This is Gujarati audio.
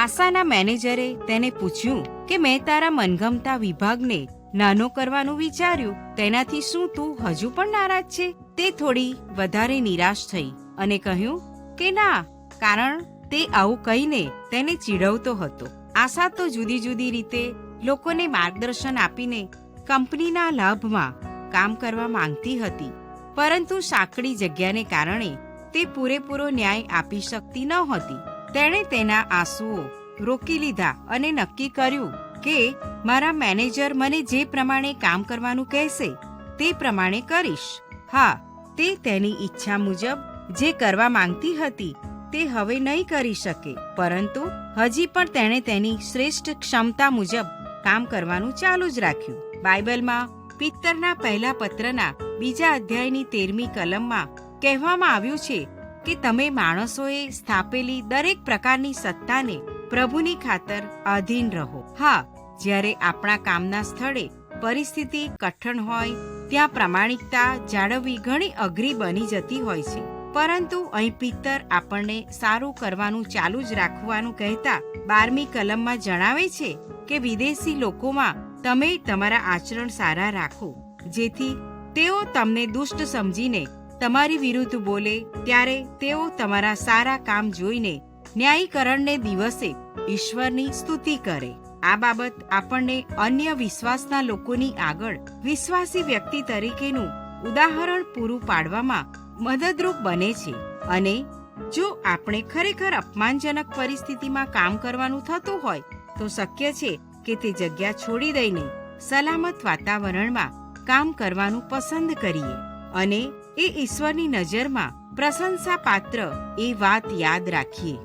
આશાના મેનેજરે તેને પૂછ્યું કે મેં તારા મનગમતા વિભાગને નાનો કરવાનું વિચાર્યું, તેનાથી શું તું હજુ પણ નારાજ છે? તે થોડી વધારે નિરાશ થઈ અને કહ્યું કે ના, કારણ તે આવું કહીને તેને ચીડવતો હતો. આશા તો જુદી જુદી રીતે લોકોને માર્ગદર્શન આપીને કંપનીના લાભમાં કામ કરવા માંગતી હતી, પરંતુ સાંકડી જગ્યાને કારણે તે પૂરેપૂરો ન્યાય આપી શકતી ન હતી. તેણે તેના આંસુઓ રોકી લીધા અને નક્કી કર્યું કે મારા મેનેજર મને જે પ્રમાણે કામ કરવાનું કહેશે તે પ્રમાણે કરીશ. હા, તે તેની ઈચ્છા મુજબ જે કરવા માંગતી હતી તે હવે નહીં કરી શકે, પરંતુ હજી પણ તેણે તેની શ્રેષ્ઠ ક્ષમતા મુજબ કામ કરવાનું ચાલુ જ રાખ્યું. બાઇબલમાં પિત્તરના પહેલા પત્રના 2 અધ્યાયની 13મી કલમમાં કહેવામાં આવ્યું છે કે તમે માણસોએ સ્થાપેલી દરેક પ્રકારની સત્તાને પ્રભુની ખાતર આધીન રહો. હા, જ્યારે આપણા કામના સ્થળે પરિસ્થિતિ કઠણ હોય ત્યાં પ્રામાણિકતા જાળવવી ઘણી અઘરી બની જતી હોય છે, પરંતુ અહીં પિત્તર આપણને સારું કરવાનું ચાલુ જ રાખવાનું કહેતા 12મી કલમમાં જણાવે છે કે વિદેશી લોકોમાં તમે તમારા આચરણ સારા રાખો, જેથી તેઓ તમને દુષ્ટ સમજીને તમારી વિરુદ્ધ બોલે ત્યારે તેઓ તમારા સારા કામ જોઈને ન્યાયીકરણને દિવસે ઈશ્વરની સ્તુતિ કરે. આ બાબત આપણને અન્ય વિશ્વાસના લોકોની આગળ વિશ્વાસી વ્યક્તિ તરીકેનું ઉદાહરણ પૂરું પાડવામાં મદદરૂપ બને છે. અને જો આપણે ખરેખર અપમાનજનક પરિસ્થિતિમાં કામ કરવાનું થતું હોય તો શક્ય છે કે તે જગ્યા છોડી દઈને સલામત વાતાવરણમાં કામ કરવાનું પસંદ કરીએ અને એ ઈશ્વરની નજરમાં પ્રશંસા પાત્ર એ વાત યાદ રાખીએ.